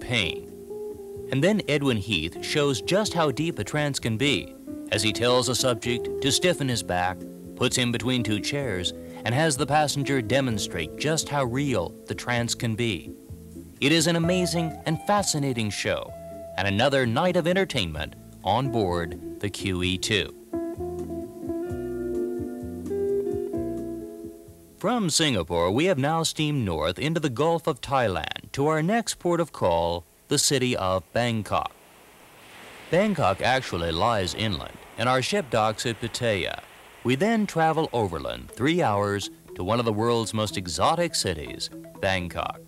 pain. And then Edwin Heath shows just how deep a trance can be as he tells a subject to stiffen his back, puts him between two chairs, and has the passenger demonstrate just how real the trance can be. It is an amazing and fascinating show, and another night of entertainment on board the QE2. From Singapore, we have now steamed north into the Gulf of Thailand to our next port of call, the city of Bangkok. Bangkok actually lies inland, and our ship docks at Pattaya. We then travel overland 3 hours to one of the world's most exotic cities, Bangkok.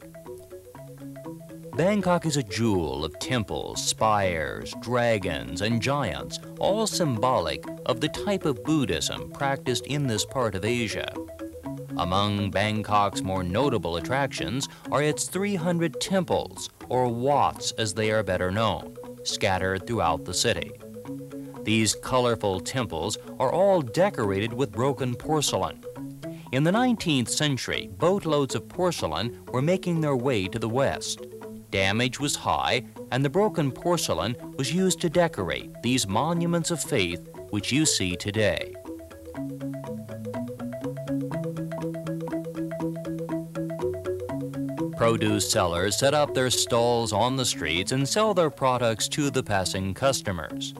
Bangkok is a jewel of temples, spires, dragons, and giants, all symbolic of the type of Buddhism practiced in this part of Asia. Among Bangkok's more notable attractions are its 300 temples, or wats as they are better known, scattered throughout the city. These colorful temples are all decorated with broken porcelain. In the 19th century, boatloads of porcelain were making their way to the west. Damage was high, and the broken porcelain was used to decorate these monuments of faith which you see today. Produce sellers set up their stalls on the streets and sell their products to the passing customers.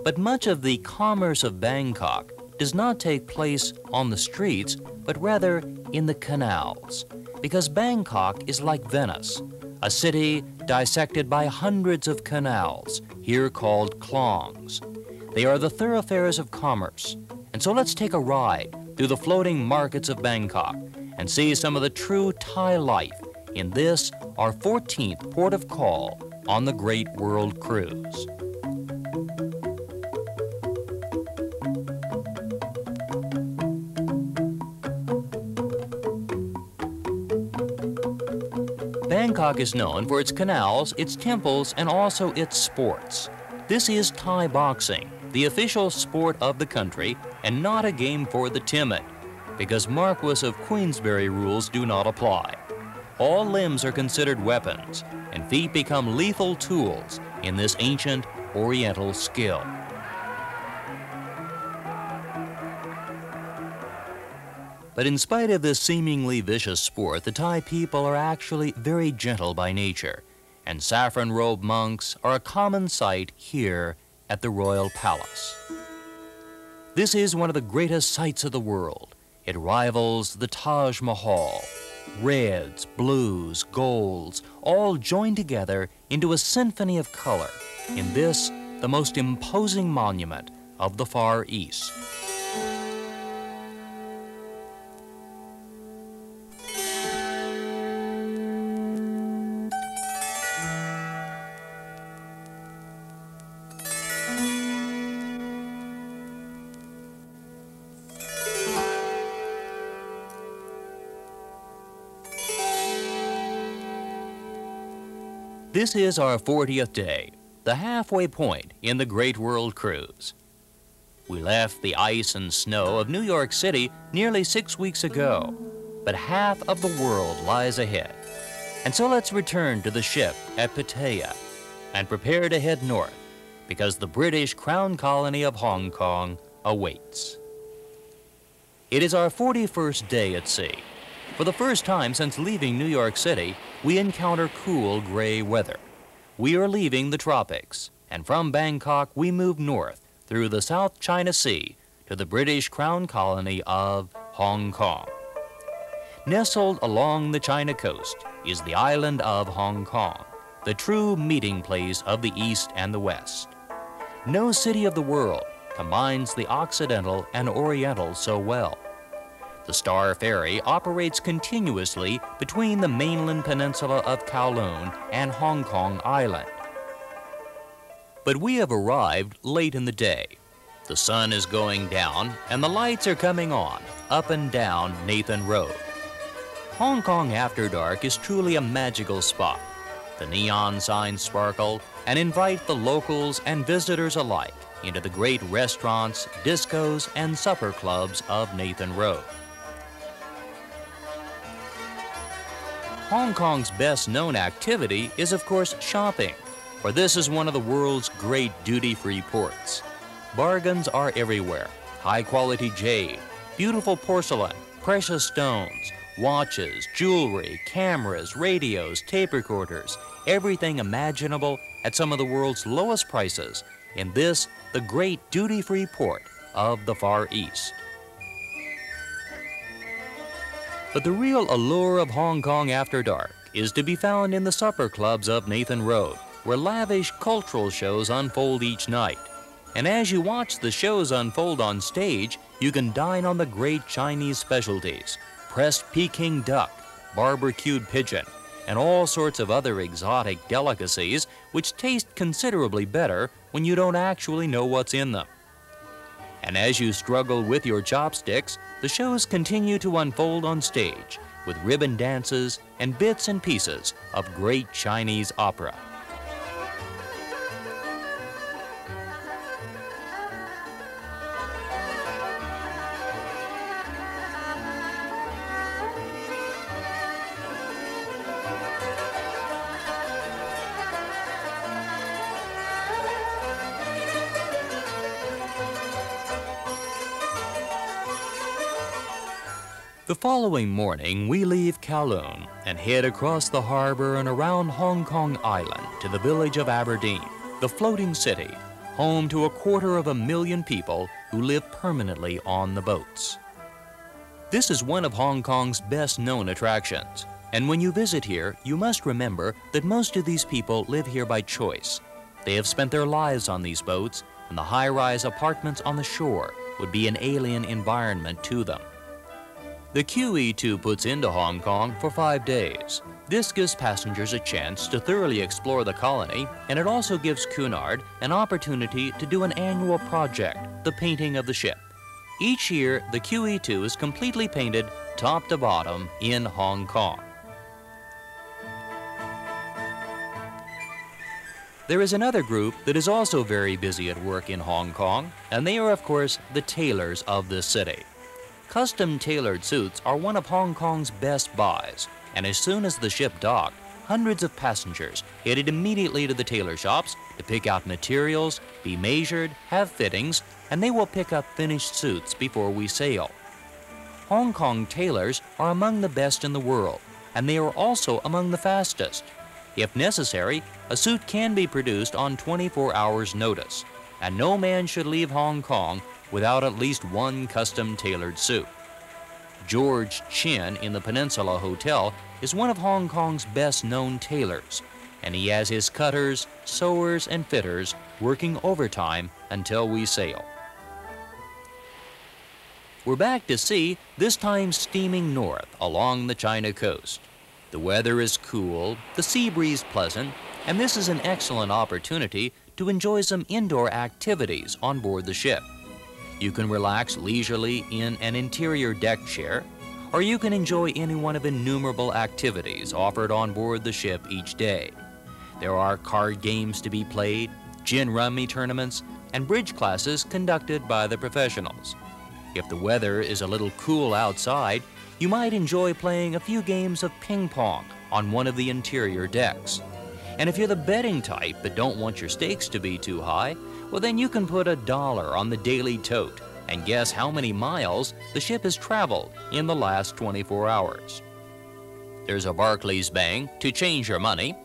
But much of the commerce of Bangkok does not take place on the streets, but rather in the canals, because Bangkok is like Venice, a city dissected by hundreds of canals, here called klongs. They are the thoroughfares of commerce, and so let's take a ride through the floating markets of Bangkok and see some of the true Thai life in this, our 14th port of call on the Great World Cruise. Bangkok is known for its canals, its temples, and also its sports. This is Thai boxing, the official sport of the country, and not a game for the timid, because Marquis of Queensberry rules do not apply. All limbs are considered weapons, and feet become lethal tools in this ancient Oriental skill. But in spite of this seemingly vicious sport, the Thai people are actually very gentle by nature, and saffron-robed monks are a common sight here at the Royal Palace. This is one of the greatest sights of the world. It rivals the Taj Mahal. Reds, blues, golds, all joined together into a symphony of color in this, the most imposing monument of the Far East. This is our 40th day, the halfway point in the Great World Cruise. We left the ice and snow of New York City nearly 6 weeks ago, but half of the world lies ahead. And so let's return to the ship at Pattaya and prepare to head north, because the British Crown Colony of Hong Kong awaits. It is our 41st day at sea. For the first time since leaving New York City, we encounter cool gray weather. We are leaving the tropics, and from Bangkok we move north through the South China Sea to the British Crown Colony of Hong Kong. Nestled along the China coast is the island of Hong Kong, the true meeting place of the East and the West. No city of the world combines the Occidental and Oriental so well. The Star Ferry operates continuously between the mainland peninsula of Kowloon and Hong Kong Island. But we have arrived late in the day. The sun is going down and the lights are coming on up and down Nathan Road. Hong Kong after dark is truly a magical spot. The neon signs sparkle and invite the locals and visitors alike into the great restaurants, discos, and supper clubs of Nathan Road. Hong Kong's best-known activity is, of course, shopping, for this is one of the world's great duty-free ports. Bargains are everywhere. High-quality jade, beautiful porcelain, precious stones, watches, jewelry, cameras, radios, tape recorders, everything imaginable at some of the world's lowest prices in this, the great duty-free port of the Far East. But the real allure of Hong Kong after dark is to be found in the supper clubs of Nathan Road, where lavish cultural shows unfold each night. And as you watch the shows unfold on stage, you can dine on the great Chinese specialties, pressed Peking duck, barbecued pigeon, and all sorts of other exotic delicacies which taste considerably better when you don't actually know what's in them. And as you struggle with your chopsticks, the shows continue to unfold on stage with ribbon dances and bits and pieces of great Chinese opera. The following morning, we leave Kowloon and head across the harbor and around Hong Kong Island to the village of Aberdeen, the floating city, home to 250,000 people who live permanently on the boats. This is one of Hong Kong's best-known attractions, and when you visit here, you must remember that most of these people live here by choice. They have spent their lives on these boats, and the high-rise apartments on the shore would be an alien environment to them. The QE2 puts into Hong Kong for 5 days. This gives passengers a chance to thoroughly explore the colony, and it also gives Cunard an opportunity to do an annual project, the painting of the ship. Each year, the QE2 is completely painted top to bottom in Hong Kong. There is another group that is also very busy at work in Hong Kong, and they are, of course, the tailors of this city. Custom-tailored suits are one of Hong Kong's best buys, and as soon as the ship docked, hundreds of passengers headed immediately to the tailor shops to pick out materials, be measured, have fittings, and they will pick up finished suits before we sail. Hong Kong tailors are among the best in the world, and they are also among the fastest. If necessary, a suit can be produced on 24 hours' notice, and no man should leave Hong Kong without at least one custom-tailored suit. George Chin in the Peninsula Hotel is one of Hong Kong's best-known tailors, and he has his cutters, sewers, and fitters working overtime until we sail. We're back to sea, this time steaming north along the China coast. The weather is cool, the sea breeze pleasant, and this is an excellent opportunity to enjoy some indoor activities on board the ship. You can relax leisurely in an interior deck chair, or you can enjoy any one of innumerable activities offered on board the ship each day. There are card games to be played, gin rummy tournaments, and bridge classes conducted by the professionals. If the weather is a little cool outside, you might enjoy playing a few games of ping pong on one of the interior decks. And if you're the betting type but don't want your stakes to be too high, well, then you can put $1 on the daily tote and guess how many miles the ship has traveled in the last 24 hours. There's a Barclays Bank to change your money,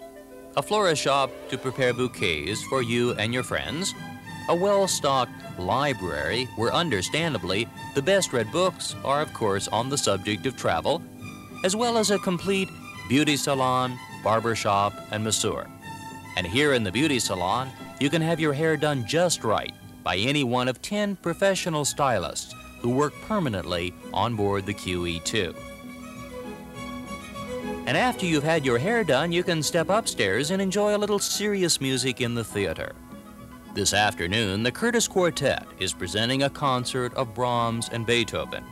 a florist shop to prepare bouquets for you and your friends, a well-stocked library where, understandably, the best-read books are, of course, on the subject of travel, as well as a complete beauty salon, barber shop, and masseur. And here in the beauty salon, you can have your hair done just right by any one of 10 professional stylists who work permanently on board the QE2. And after you've had your hair done, you can step upstairs and enjoy a little serious music in the theater. This afternoon, the Curtis Quartet is presenting a concert of Brahms and Beethoven.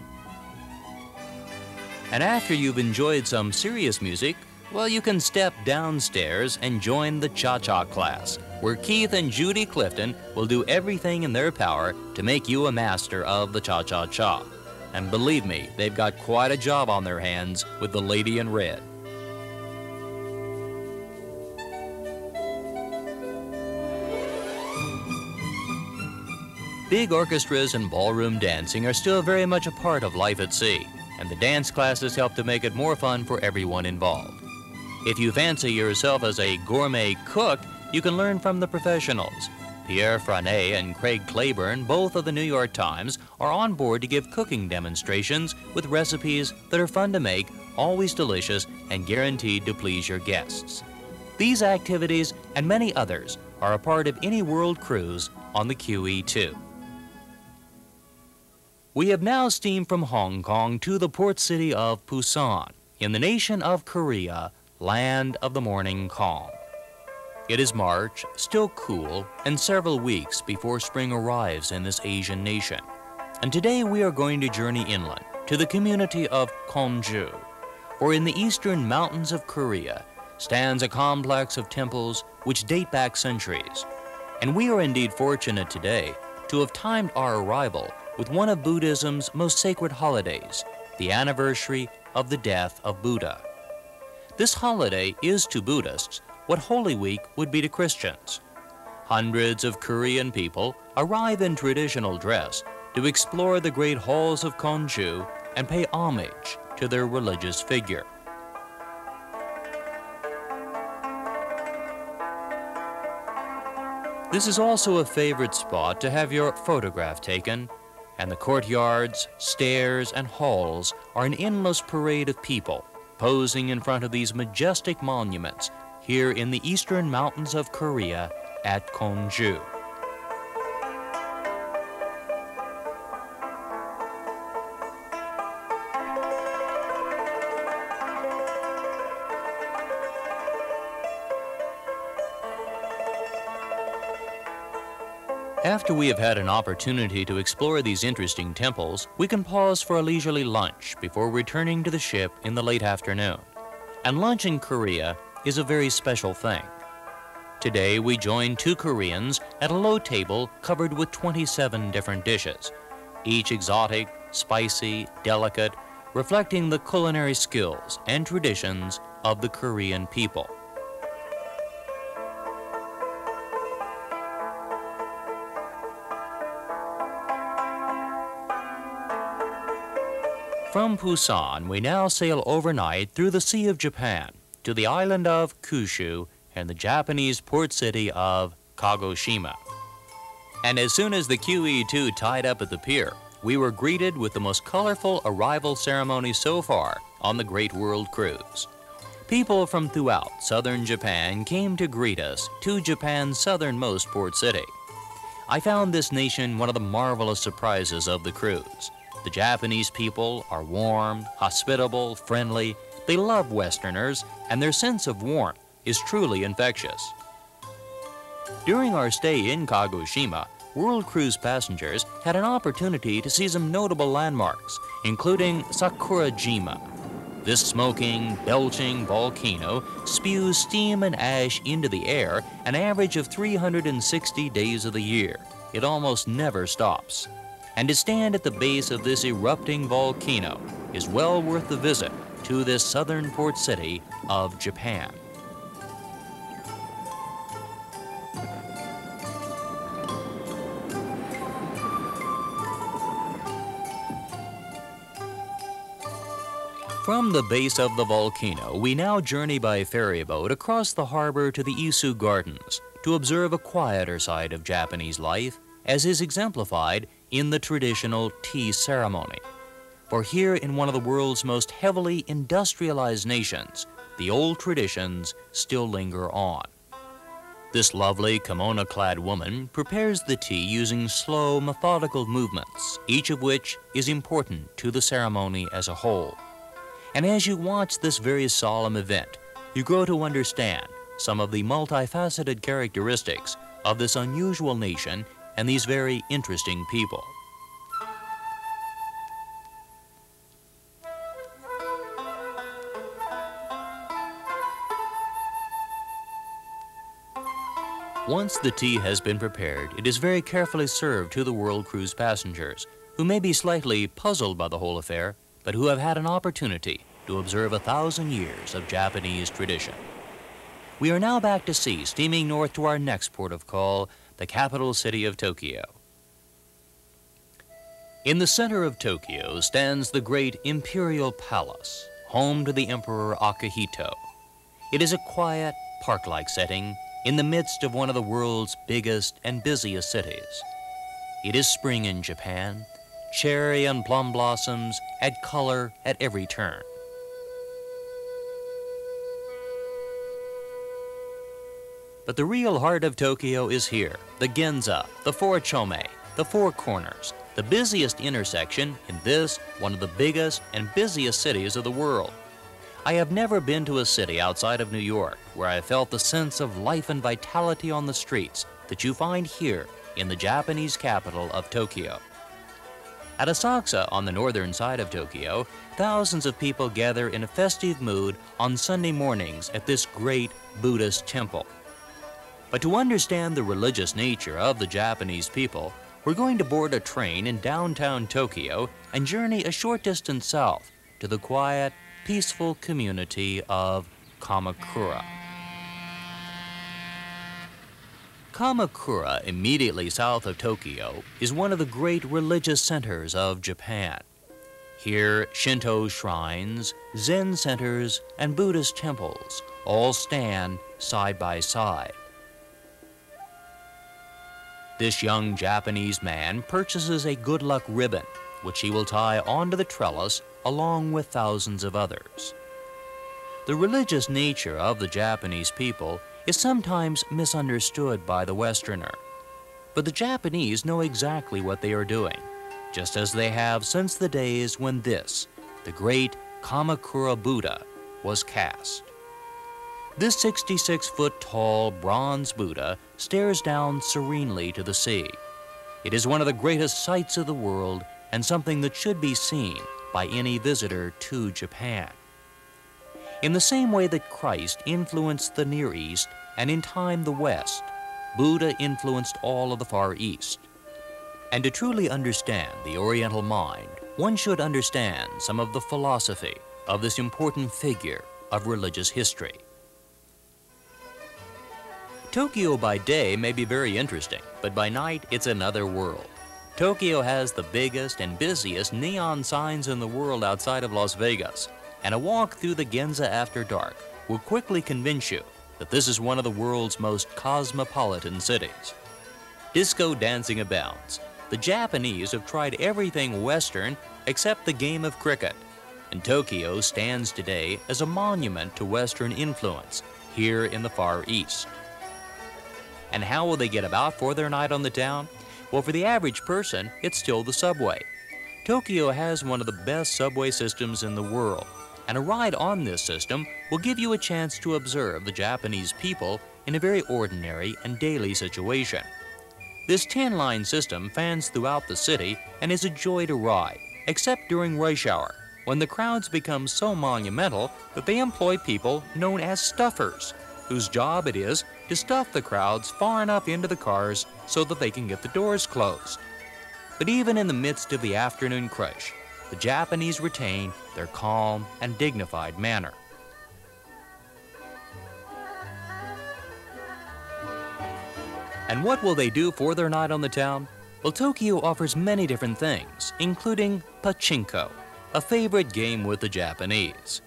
And after you've enjoyed some serious music, well, you can step downstairs and join the cha-cha class, where Keith and Judy Clifton will do everything in their power to make you a master of the cha-cha-cha. And believe me, they've got quite a job on their hands with the lady in red. Big orchestras and ballroom dancing are still very much a part of life at sea, and the dance classes help to make it more fun for everyone involved. If you fancy yourself as a gourmet cook, you can learn from the professionals. Pierre Franet and Craig Claiborne, both of the New York Times, are on board to give cooking demonstrations with recipes that are fun to make, always delicious, and guaranteed to please your guests. These activities and many others are a part of any world cruise on the QE2. We have now steamed from Hong Kong to the port city of Busan, in the nation of Korea, land of the morning calm. It is March, still cool, and several weeks before spring arrives in this Asian nation. And today we are going to journey inland to the community of Gwangju, for in the eastern mountains of Korea stands a complex of temples which date back centuries. And we are indeed fortunate today to have timed our arrival with one of Buddhism's most sacred holidays, the anniversary of the death of Buddha. This holiday is to Buddhists what Holy Week would be to Christians. Hundreds of Korean people arrive in traditional dress to explore the great halls of Gwangju and pay homage to their religious figure. This is also a favorite spot to have your photograph taken, and the courtyards, stairs, and halls are an endless parade of people posing in front of these majestic monuments here in the eastern mountains of Korea at Gwangju. After we have had an opportunity to explore these interesting temples, we can pause for a leisurely lunch before returning to the ship in the late afternoon. And lunch in Korea is a very special thing. Today we join two Koreans at a low table covered with 27 different dishes, each exotic, spicy, delicate, reflecting the culinary skills and traditions of the Korean people. From Busan, we now sail overnight through the Sea of Japan to the island of Kyushu and the Japanese port city of Kagoshima. And as soon as the QE2 tied up at the pier, we were greeted with the most colorful arrival ceremony so far on the Great World Cruise. People from throughout southern Japan came to greet us to Japan's southernmost port city. I found this nation one of the marvelous surprises of the cruise. The Japanese people are warm, hospitable, friendly. They love Westerners, and their sense of warmth is truly infectious. During our stay in Kagoshima, World Cruise passengers had an opportunity to see some notable landmarks, including Sakurajima. This smoking, belching volcano spews steam and ash into the air an average of 360 days of the year. It almost never stops. And to stand at the base of this erupting volcano is well worth the visit to this southern port city of Japan. From the base of the volcano, we now journey by ferry boat across the harbor to the Isu Gardens to observe a quieter side of Japanese life, as is exemplified in the traditional tea ceremony. For here in one of the world's most heavily industrialized nations, the old traditions still linger on. This lovely kimono-clad woman prepares the tea using slow, methodical movements, each of which is important to the ceremony as a whole. And as you watch this very solemn event, you grow to understand some of the multifaceted characteristics of this unusual nation and these very interesting people. Once the tea has been prepared, it is very carefully served to the World Cruise passengers, who may be slightly puzzled by the whole affair, but who have had an opportunity to observe 1,000 years of Japanese tradition. We are now back to sea, steaming north to our next port of call, the capital city of Tokyo. In the center of Tokyo stands the great Imperial Palace, home to the Emperor Akihito. It is a quiet, park-like setting in the midst of one of the world's biggest and busiest cities. It is spring in Japan. Cherry and plum blossoms add color at every turn. But the real heart of Tokyo is here, the Ginza, the Four Chome, the Four Corners, the busiest intersection in this, one of the biggest and busiest cities of the world. I have never been to a city outside of New York where I felt the sense of life and vitality on the streets that you find here in the Japanese capital of Tokyo. At Asakusa, on the northern side of Tokyo, thousands of people gather in a festive mood on Sunday mornings at this great Buddhist temple. But to understand the religious nature of the Japanese people, we're going to board a train in downtown Tokyo and journey a short distance south to the quiet, peaceful community of Kamakura. Kamakura, immediately south of Tokyo, is one of the great religious centers of Japan. Here, Shinto shrines, Zen centers, and Buddhist temples all stand side by side. This young Japanese man purchases a good luck ribbon, which he will tie onto the trellis along with thousands of others. The religious nature of the Japanese people is sometimes misunderstood by the Westerner. But the Japanese know exactly what they are doing, just as they have since the days when this, the great Kamakura Buddha, was cast. This 66-foot-tall bronze Buddha stares down serenely to the sea. It is one of the greatest sights of the world and something that should be seen by any visitor to Japan. In the same way that Christ influenced the Near East and in time the West, Buddha influenced all of the Far East. And to truly understand the Oriental mind, one should understand some of the philosophy of this important figure of religious history. Tokyo by day may be very interesting, but by night it's another world. Tokyo has the biggest and busiest neon signs in the world outside of Las Vegas, and a walk through the Ginza after dark will quickly convince you that this is one of the world's most cosmopolitan cities. Disco dancing abounds. The Japanese have tried everything Western except the game of cricket, and Tokyo stands today as a monument to Western influence here in the Far East. And how will they get about for their night on the town? Well, for the average person, it's still the subway. Tokyo has one of the best subway systems in the world, and a ride on this system will give you a chance to observe the Japanese people in a very ordinary and daily situation. This 10-line system fans throughout the city and is a joy to ride, except during rush hour, when the crowds become so monumental that they employ people known as stuffers, whose job it is to stuff the crowds far enough into the cars so that they can get the doors closed. But even in the midst of the afternoon crush, the Japanese retain their calm and dignified manner. And what will they do for their night on the town? Well, Tokyo offers many different things, including pachinko, a favorite game with the Japanese.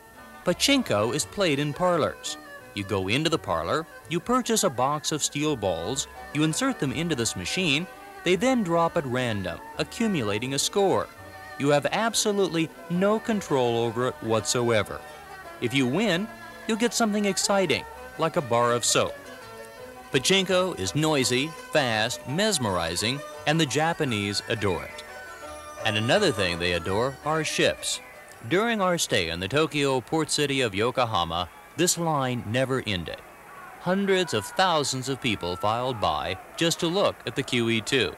Pachinko is played in parlors. You go into the parlor, you purchase a box of steel balls, you insert them into this machine, they then drop at random, accumulating a score. You have absolutely no control over it whatsoever. If you win, you'll get something exciting, like a bar of soap. Pachinko is noisy, fast, mesmerizing, and the Japanese adore it. And another thing they adore are ships. During our stay in the Tokyo port city of Yokohama, this line never ended. Hundreds of thousands of people filed by just to look at the QE2.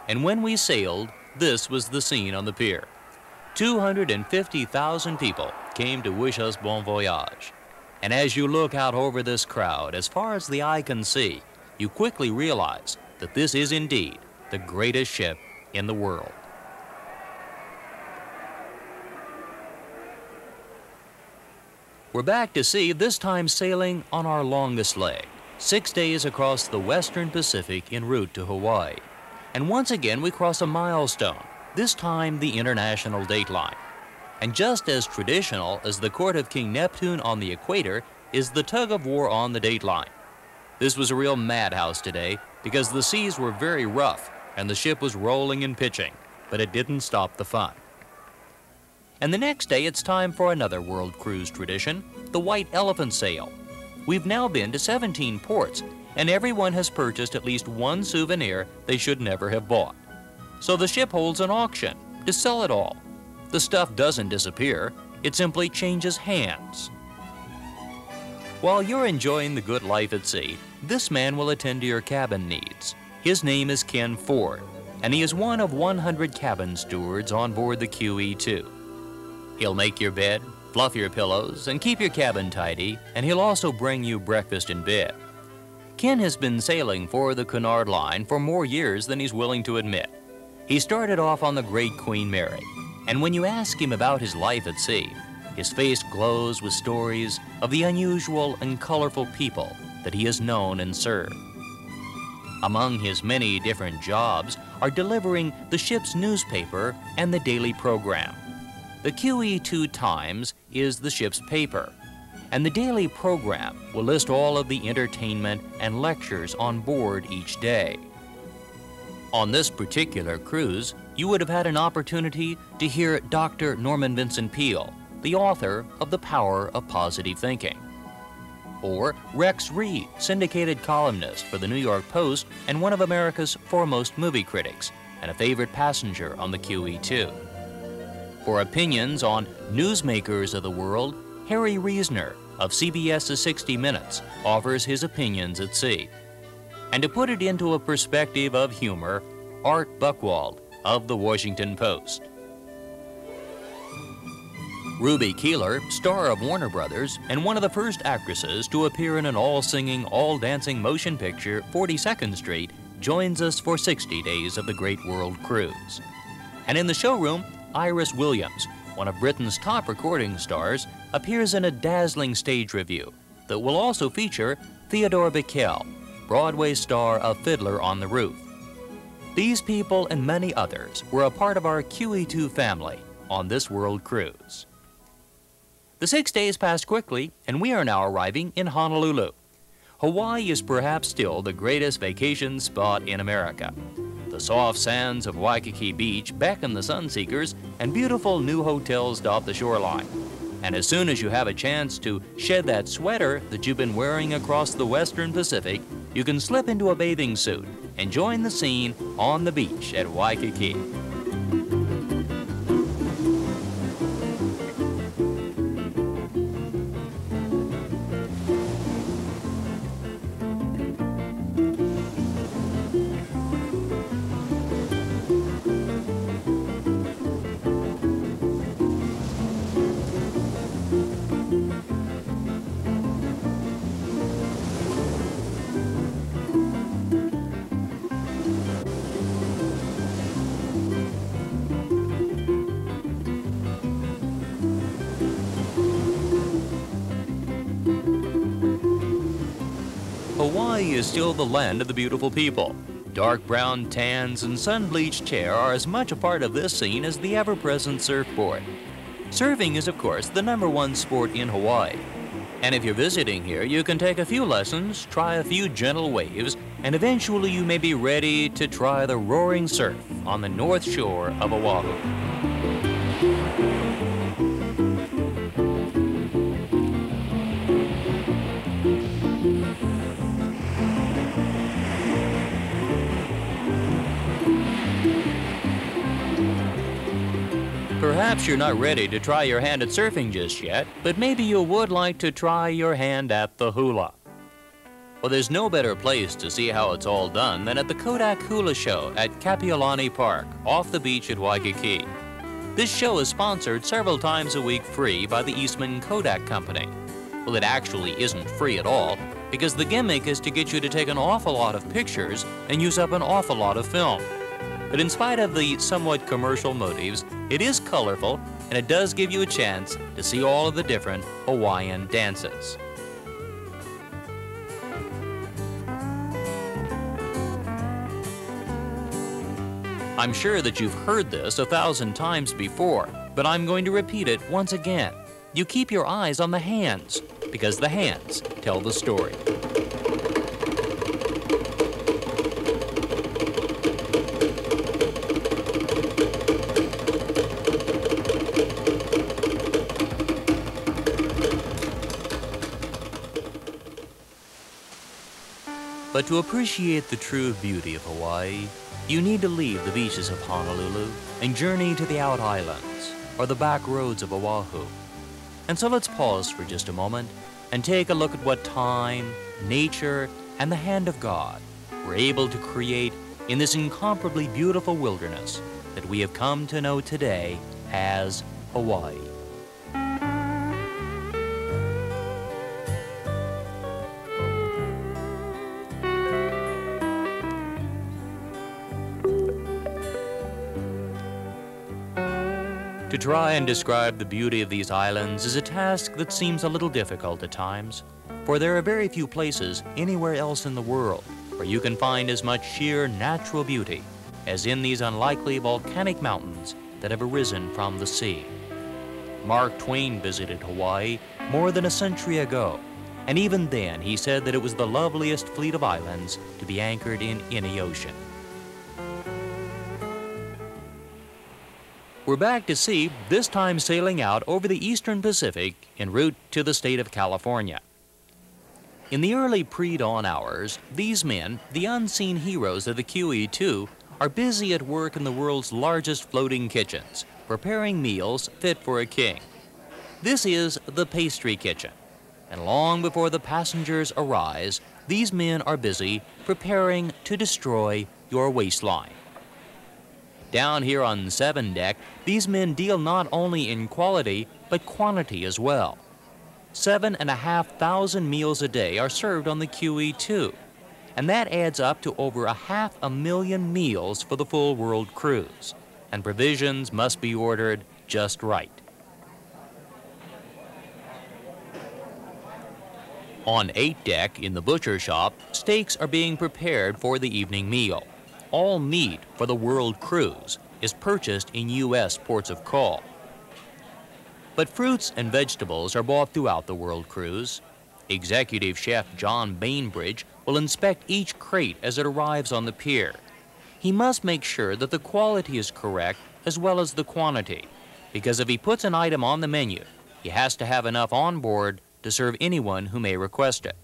And when we sailed, this was the scene on the pier. 250,000 people came to wish us bon voyage. And as you look out over this crowd, as far as the eye can see, you quickly realize that this is indeed the greatest ship in the world. We're back to sea, this time sailing on our longest leg, 6 days across the western Pacific en route to Hawaii. And once again, we cross a milestone, this time the international dateline. And just as traditional as the court of King Neptune on the equator is the tug of war on the dateline. This was a real madhouse today because the seas were very rough and the ship was rolling and pitching, but it didn't stop the fun. And the next day it's time for another world cruise tradition, the White Elephant Sail. We've now been to 17 ports, and everyone has purchased at least one souvenir they should never have bought. So the ship holds an auction to sell it all. The stuff doesn't disappear, it simply changes hands. While you're enjoying the good life at sea, this man will attend to your cabin needs. His name is Ken Ford, and he is one of 100 cabin stewards on board the QE2. He'll make your bed, fluff your pillows, and keep your cabin tidy, and he'll also bring you breakfast in bed. Ken has been sailing for the Cunard Line for more years than he's willing to admit. He started off on the Great Queen Mary, and when you ask him about his life at sea, his face glows with stories of the unusual and colorful people that he has known and served. Among his many different jobs are delivering the ship's newspaper and the daily program. The QE2 Times is the ship's paper, and the daily program will list all of the entertainment and lectures on board each day. On this particular cruise, you would have had an opportunity to hear Dr. Norman Vincent Peale, the author of The Power of Positive Thinking. Or Rex Reed, syndicated columnist for the New York Post and one of America's foremost movie critics, and a favorite passenger on the QE2. For opinions on newsmakers of the world, Harry Reasoner of CBS's 60 Minutes offers his opinions at sea. And to put it into a perspective of humor, Art Buchwald of the Washington Post. Ruby Keeler, star of Warner Brothers and one of the first actresses to appear in an all-singing, all-dancing motion picture, 42nd Street, joins us for 60 days of the Great World Cruise. And in the showroom, Iris Williams, one of Britain's top recording stars, appears in a dazzling stage review that will also feature Theodore Bikel, Broadway star of Fiddler on the Roof. These people and many others were a part of our QE2 family on this world cruise. The 6 days passed quickly, and we are now arriving in Honolulu. Hawaii is perhaps still the greatest vacation spot in America. The soft sands of Waikiki Beach beckon the sunseekers, and beautiful new hotels dot the shoreline. And as soon as you have a chance to shed that sweater that you've been wearing across the Western Pacific, you can slip into a bathing suit and join the scene on the beach at Waikiki. Hawaii is still the land of the beautiful people. Dark brown tans and sun-bleached hair are as much a part of this scene as the ever-present surfboard. Surfing is, of course, the #1 sport in Hawaii. And if you're visiting here, you can take a few lessons, try a few gentle waves, and eventually you may be ready to try the roaring surf on the north shore of Oahu. Perhaps you're not ready to try your hand at surfing just yet, but maybe you would like to try your hand at the hula. Well, there's no better place to see how it's all done than at the Kodak Hula Show at Kapiolani Park, off the beach at Waikiki. This show is sponsored several times a week free by the Eastman Kodak Company. Well, it actually isn't free at all, because the gimmick is to get you to take an awful lot of pictures and use up an awful lot of film. But in spite of the somewhat commercial motives, it is colorful, and it does give you a chance to see all of the different Hawaiian dances. I'm sure that you've heard this 1,000 times before, but I'm going to repeat it once again. You keep your eyes on the hands, because the hands tell the story. But to appreciate the true beauty of Hawaii, you need to leave the beaches of Honolulu and journey to the out islands or the back roads of Oahu. And so let's pause for just a moment and take a look at what time, nature, and the hand of God were able to create in this incomparably beautiful wilderness that we have come to know today as Hawaii. To try and describe the beauty of these islands is a task that seems a little difficult at times, for there are very few places anywhere else in the world where you can find as much sheer natural beauty as in these unlikely volcanic mountains that have arisen from the sea. Mark Twain visited Hawaii more than a century ago, and even then he said that it was the loveliest fleet of islands to be anchored in any ocean. We're back to sea, this time sailing out over the eastern Pacific en route to the state of California. In the early pre-dawn hours, these men, the unseen heroes of the QE2, are busy at work in the world's largest floating kitchens, preparing meals fit for a king. This is the pastry kitchen, and long before the passengers arise, these men are busy preparing to destroy your waistline. Down here on 7 Deck, these men deal not only in quality, but quantity as well. 7,500 meals a day are served on the QE2, and that adds up to over 500,000 meals for the full world cruise, and provisions must be ordered just right. On 8 Deck, in the butcher shop, steaks are being prepared for the evening meal. All meat for the world cruise is purchased in U.S. ports of call. But fruits and vegetables are bought throughout the world cruise. Executive Chef John Bainbridge will inspect each crate as it arrives on the pier. He must make sure that the quality is correct as well as the quantity, because if he puts an item on the menu, he has to have enough on board to serve anyone who may request it.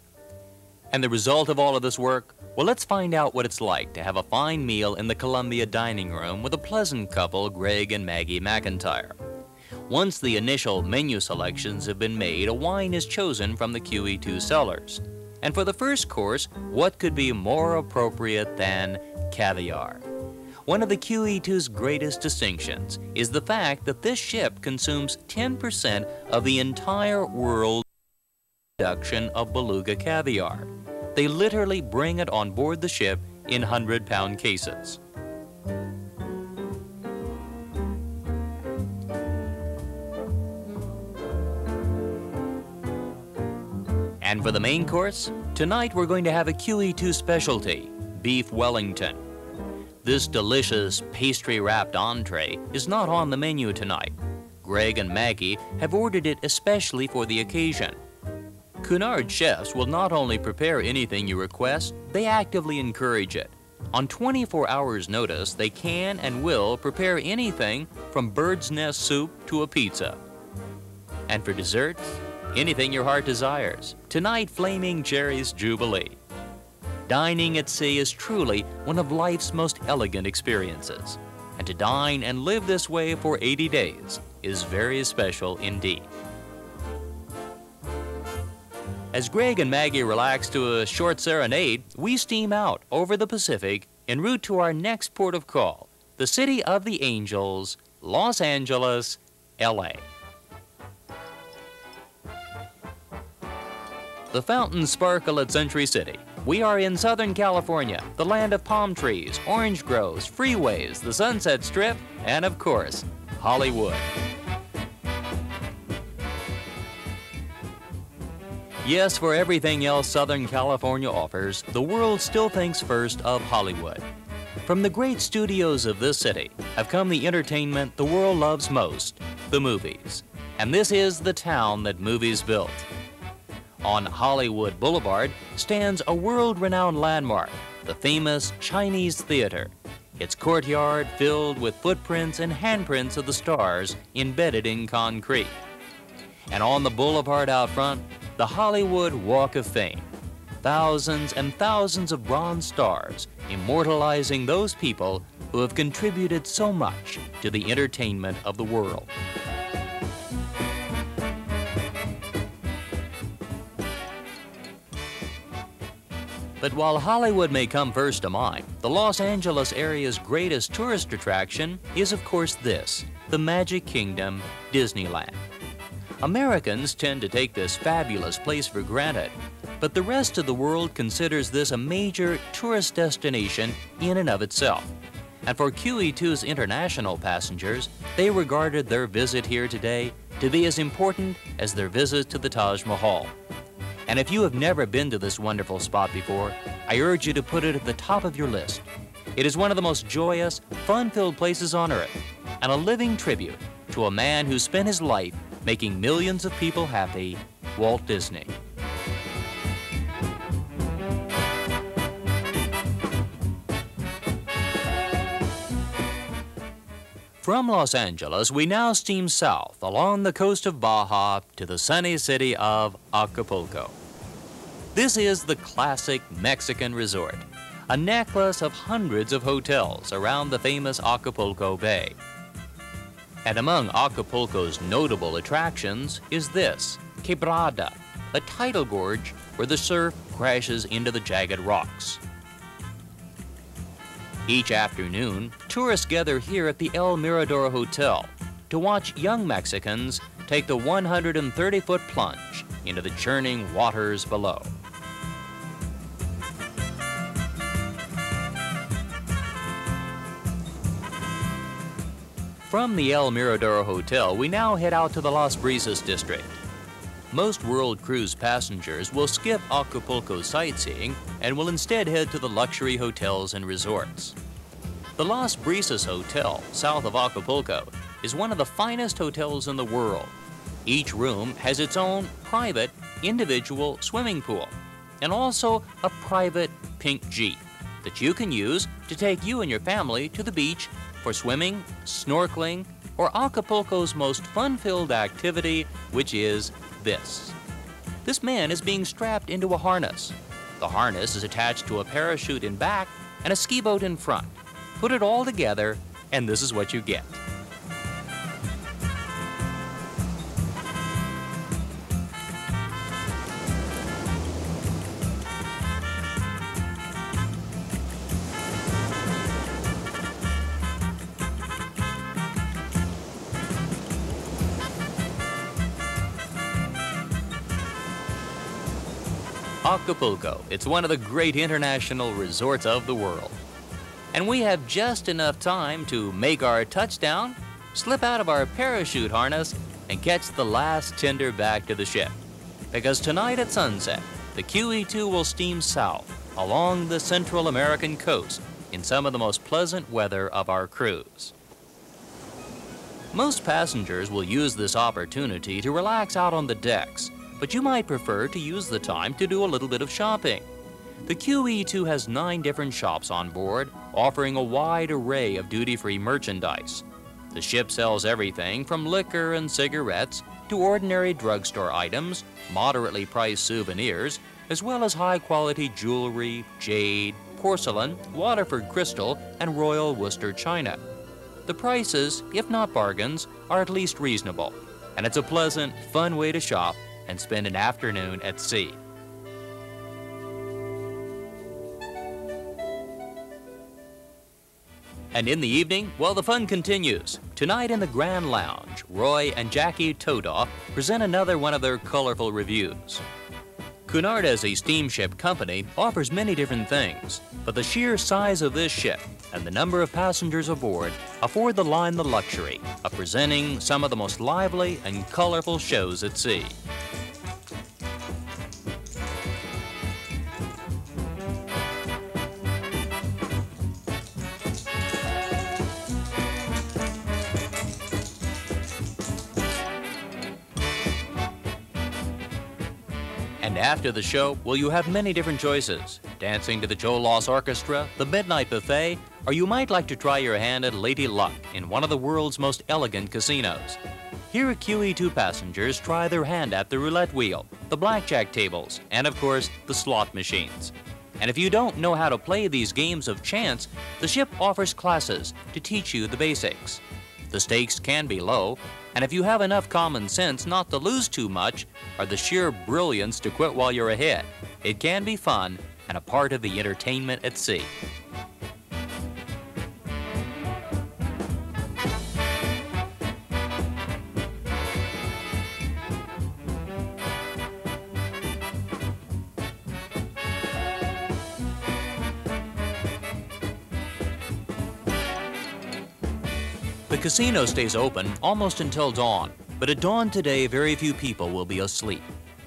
And the result of all of this work? Well, let's find out what it's like to have a fine meal in the Columbia dining room with a pleasant couple, Greg and Maggie McIntyre. Once the initial menu selections have been made, a wine is chosen from the QE2 cellars. And for the first course, what could be more appropriate than caviar? One of the QE2's greatest distinctions is the fact that this ship consumes 10% of the entire world production of beluga caviar. They literally bring it on board the ship in 100-pound cases. And for the main course, tonight we're going to have a QE2 specialty, beef Wellington. This delicious pastry-wrapped entree is not on the menu tonight. Greg and Maggie have ordered it especially for the occasion. Cunard chefs will not only prepare anything you request, they actively encourage it. On 24 hours notice, they can and will prepare anything from bird's nest soup to a pizza. And for dessert, anything your heart desires. Tonight, Flaming Cherries Jubilee. Dining at sea is truly one of life's most elegant experiences. And to dine and live this way for 80 days is very special indeed. As Greg and Maggie relax to a short serenade, we steam out over the Pacific en route to our next port of call, the City of the Angels, Los Angeles, LA. The fountains sparkle at Century City. We are in Southern California, the land of palm trees, orange groves, freeways, the Sunset Strip, and of course, Hollywood. Yes, for everything else Southern California offers, the world still thinks first of Hollywood. From the great studios of this city have come the entertainment the world loves most, the movies. And this is the town that movies built. On Hollywood Boulevard stands a world-renowned landmark, the famous Chinese Theater. Its courtyard filled with footprints and handprints of the stars embedded in concrete. And on the boulevard out front, the Hollywood Walk of Fame. Thousands and thousands of bronze stars immortalizing those people who have contributed so much to the entertainment of the world. But while Hollywood may come first to mind, the Los Angeles area's greatest tourist attraction is, of course, this, the Magic Kingdom, Disneyland. Americans tend to take this fabulous place for granted, but the rest of the world considers this a major tourist destination in and of itself. And for QE2's international passengers, they regarded their visit here today to be as important as their visit to the Taj Mahal. And if you have never been to this wonderful spot before, I urge you to put it at the top of your list. It is one of the most joyous, fun-filled places on earth, and a living tribute to a man who spent his life making millions of people happy, Walt Disney. From Los Angeles, we now steam south along the coast of Baja to the sunny city of Acapulco. This is the classic Mexican resort, a necklace of hundreds of hotels around the famous Acapulco Bay. And among Acapulco's notable attractions is this, Quebrada, a tidal gorge where the surf crashes into the jagged rocks. Each afternoon, tourists gather here at the El Mirador Hotel to watch young Mexicans take the 130-foot plunge into the churning waters below. From the El Mirador Hotel, we now head out to the Las Brisas district. Most World Cruise passengers will skip Acapulco sightseeing and will instead head to the luxury hotels and resorts. The Las Brisas Hotel, south of Acapulco, is one of the finest hotels in the world. Each room has its own private, individual swimming pool, and also a private pink Jeep that you can use to take you and your family to the beach for swimming, snorkeling, or Acapulco's most fun-filled activity, which is this. This man is being strapped into a harness. The harness is attached to a parachute in back and a ski boat in front. Put it all together, and this is what you get. Acapulco, it's one of the great international resorts of the world. And we have just enough time to make our touchdown, slip out of our parachute harness, and catch the last tender back to the ship. Because tonight at sunset, the QE2 will steam south along the Central American coast in some of the most pleasant weather of our cruise. Most passengers will use this opportunity to relax out on the decks, but you might prefer to use the time to do a little bit of shopping. The QE2 has 9 different shops on board, offering a wide array of duty-free merchandise. The ship sells everything from liquor and cigarettes to ordinary drugstore items, moderately priced souvenirs, as well as high-quality jewelry, jade, porcelain, Waterford crystal, and Royal Worcester china. The prices, if not bargains, are at least reasonable, and it's a pleasant, fun way to shop and spend an afternoon at sea. And in the evening, well, the fun continues. Tonight in the Grand Lounge, Roy and Jackie Todoff present another one of their colorful reviews. Cunard, as a steamship company, offers many different things, but the sheer size of this ship and the number of passengers aboard afford the line the luxury of presenting some of the most lively and colorful shows at sea. And after the show, well, you have many different choices. Dancing to the Joe Loss Orchestra, the Midnight Buffet, or you might like to try your hand at Lady Luck in one of the world's most elegant casinos. Here QE2 passengers try their hand at the roulette wheel, the blackjack tables, and of course, the slot machines. And if you don't know how to play these games of chance, the ship offers classes to teach you the basics. The stakes can be low, and if you have enough common sense not to lose too much, or the sheer brilliance to quit while you're ahead, it can be fun and a part of the entertainment at sea. The casino stays open almost until dawn, but at dawn today, very few people will be asleep.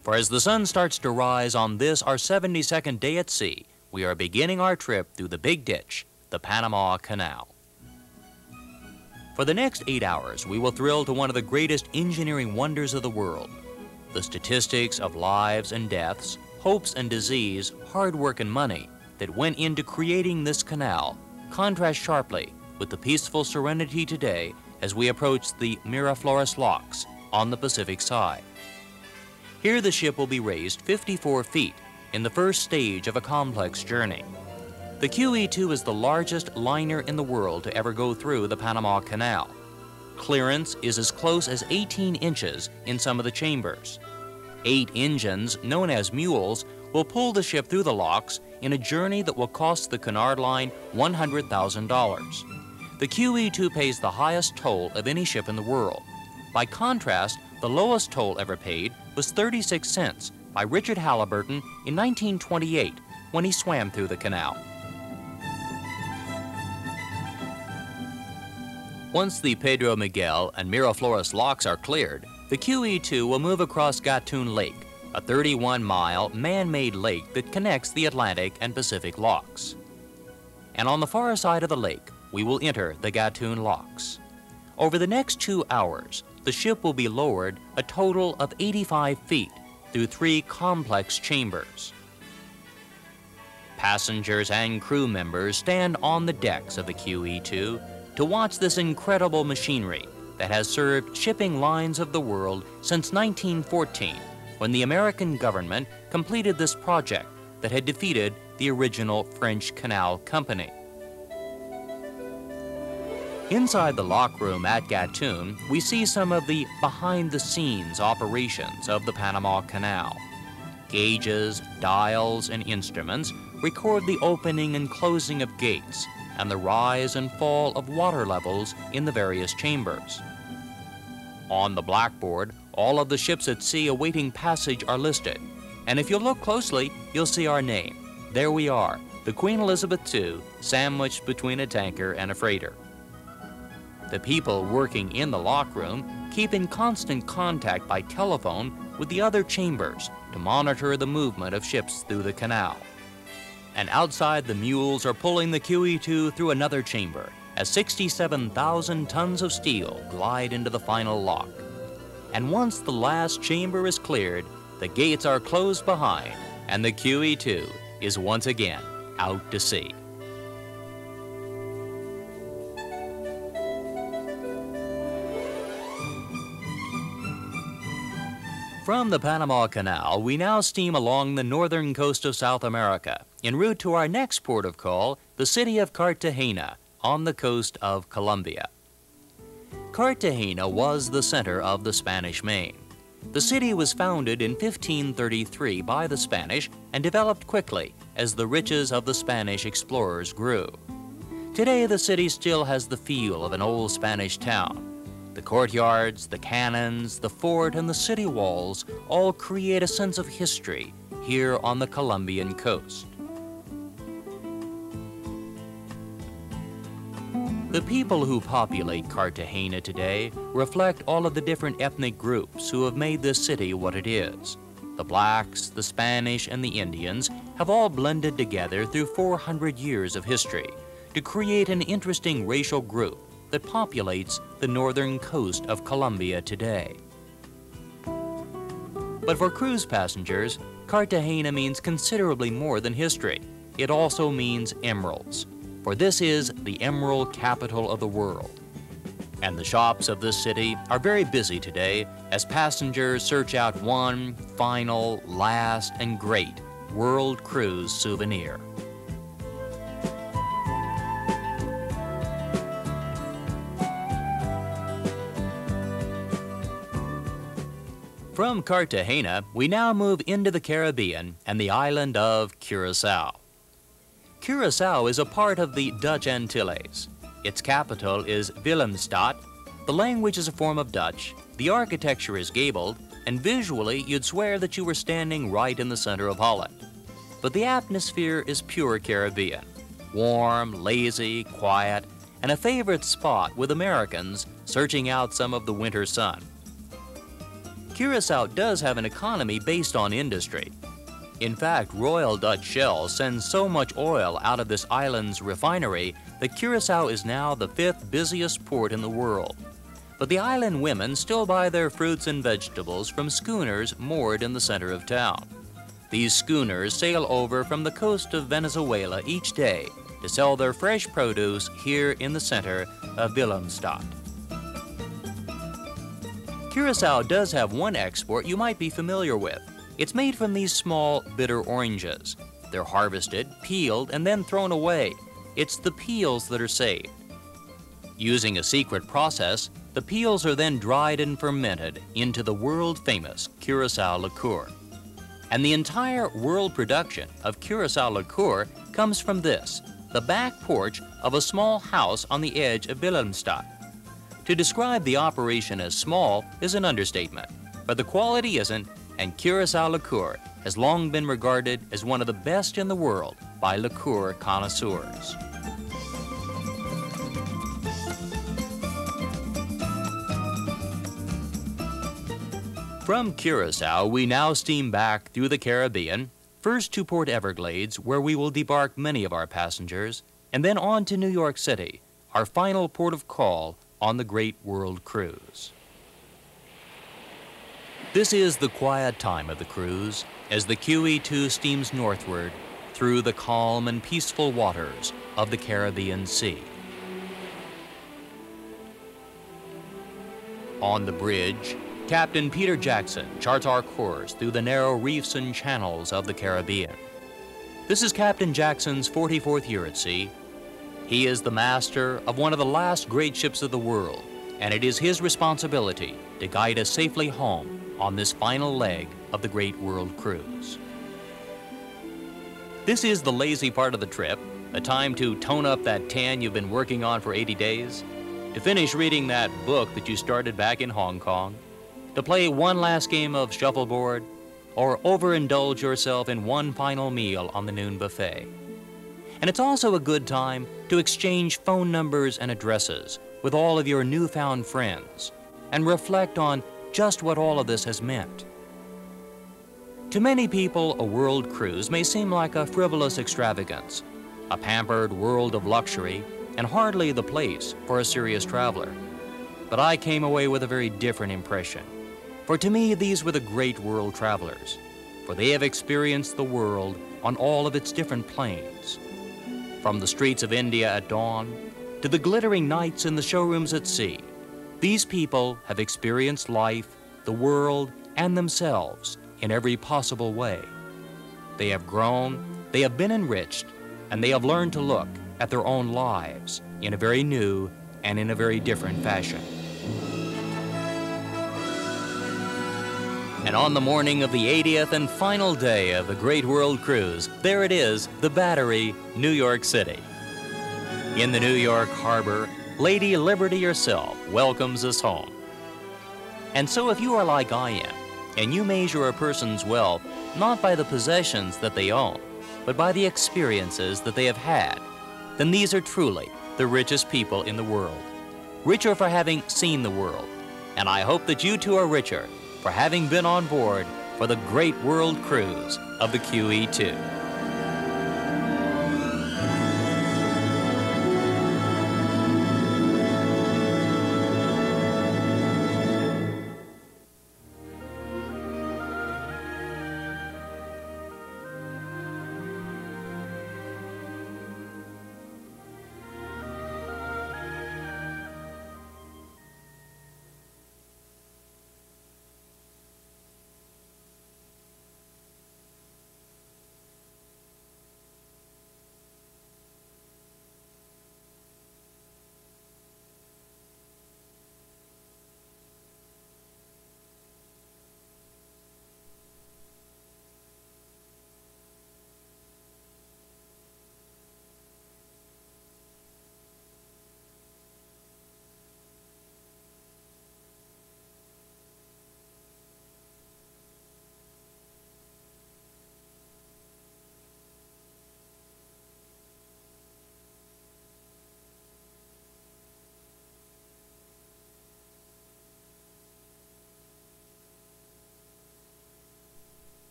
For as the sun starts to rise on this, our 72nd day at sea, we are beginning our trip through the Big Ditch, the Panama Canal. For the next 8 hours, we will thrill to one of the greatest engineering wonders of the world. The statistics of lives and deaths, hopes and disease, hard work and money that went into creating this canal contrast sharply with the peaceful serenity today as we approach the Miraflores Locks on the Pacific side. Here the ship will be raised 54 feet in the first stage of a complex journey. The QE2 is the largest liner in the world to ever go through the Panama Canal. Clearance is as close as 18 inches in some of the chambers. 8 engines, known as mules, will pull the ship through the locks in a journey that will cost the Cunard Line $100,000. The QE2 pays the highest toll of any ship in the world. By contrast, the lowest toll ever paid was 36 cents by Richard Halliburton in 1928 when he swam through the canal. Once the Pedro Miguel and Miraflores locks are cleared, the QE2 will move across Gatun Lake, a 31-mile man-made lake that connects the Atlantic and Pacific locks. And on the far side of the lake, we will enter the Gatun locks. Over the next 2 hours, the ship will be lowered a total of 85 feet through 3 complex chambers. Passengers and crew members stand on the decks of the QE2 to watch this incredible machinery that has served shipping lines of the world since 1914, when the American government completed this project that had defeated the original French Canal Company. Inside the lock room at Gatun, we see some of the behind-the-scenes operations of the Panama Canal. Gauges, dials, and instruments record the opening and closing of gates and the rise and fall of water levels in the various chambers. On the blackboard, all of the ships at sea awaiting passage are listed, and if you look closely, you'll see our name. There we are, the Queen Elizabeth II, sandwiched between a tanker and a freighter. The people working in the lock room keep in constant contact by telephone with the other chambers to monitor the movement of ships through the canal. And outside, the mules are pulling the QE2 through another chamber as 67,000 tons of steel glide into the final lock. And once the last chamber is cleared, the gates are closed behind, and the QE2 is once again out to sea. From the Panama Canal, we now steam along the northern coast of South America, en route to our next port of call, the city of Cartagena, on the coast of Colombia. Cartagena was the center of the Spanish Main. The city was founded in 1533 by the Spanish and developed quickly as the riches of the Spanish explorers grew. Today, the city still has the feel of an old Spanish town. The courtyards, the cannons, the fort, and the city walls all create a sense of history here on the Colombian coast. The people who populate Cartagena today reflect all of the different ethnic groups who have made this city what it is. The blacks, the Spanish, and the Indians have all blended together through 400 years of history to create an interesting racial group that populates the northern coast of Colombia today. But for cruise passengers, Cartagena means considerably more than history. It also means emeralds, for this is the emerald capital of the world. And the shops of this city are very busy today as passengers search out one final, last, and great world cruise souvenir. From Cartagena, we now move into the Caribbean and the island of Curacao. Curacao is a part of the Dutch Antilles. Its capital is Willemstad. The language is a form of Dutch, the architecture is gabled, and visually you'd swear that you were standing right in the center of Holland. But the atmosphere is pure Caribbean, warm, lazy, quiet, and a favorite spot with Americans searching out some of the winter sun. Curacao does have an economy based on industry. In fact, Royal Dutch Shell sends so much oil out of this island's refinery that Curacao is now the 5th busiest port in the world. But the island women still buy their fruits and vegetables from schooners moored in the center of town. These schooners sail over from the coast of Venezuela each day to sell their fresh produce here in the center of Willemstad. Curacao does have one export you might be familiar with. It's made from these small, bitter oranges. They're harvested, peeled, and then thrown away. It's the peels that are saved. Using a secret process, the peels are then dried and fermented into the world-famous Curacao liqueur. And the entire world production of Curacao liqueur comes from this, the back porch of a small house on the edge of Willemstad. To describe the operation as small is an understatement, but the quality isn't, and Curacao liqueur has long been regarded as one of the best in the world by liqueur connoisseurs. From Curacao, we now steam back through the Caribbean, first to Port Everglades, where we will debark many of our passengers, and then on to New York City, our final port of call on the Great World Cruise. This is the quiet time of the cruise as the QE2 steams northward through the calm and peaceful waters of the Caribbean Sea. On the bridge, Captain Peter Jackson charts our course through the narrow reefs and channels of the Caribbean. This is Captain Jackson's 44th year at sea. He is the master of one of the last great ships of the world, and it is his responsibility to guide us safely home on this final leg of the Great World Cruise. This is the lazy part of the trip, a time to tone up that tan you've been working on for 80 days, to finish reading that book that you started back in Hong Kong, to play one last game of shuffleboard, or overindulge yourself in one final meal on the noon buffet. And it's also a good time to exchange phone numbers and addresses with all of your newfound friends and reflect on just what all of this has meant. To many people, a world cruise may seem like a frivolous extravagance, a pampered world of luxury, and hardly the place for a serious traveler. But I came away with a very different impression. For to me, these were the great world travelers, for they have experienced the world on all of its different planes. From the streets of India at dawn to the glittering nights in the showrooms at sea, these people have experienced life, the world, and themselves in every possible way. They have grown, they have been enriched, and they have learned to look at their own lives in a very new and in a very different fashion. And on the morning of the 80th and final day of the Great World Cruise, there it is, the Battery, New York City. In the New York harbor, Lady Liberty herself welcomes us home. And so if you are like I am, and you measure a person's wealth not by the possessions that they own, but by the experiences that they have had, then these are truly the richest people in the world. Richer for having seen the world. And I hope that you too are richer for having been on board for the Great World Cruise of the QE2.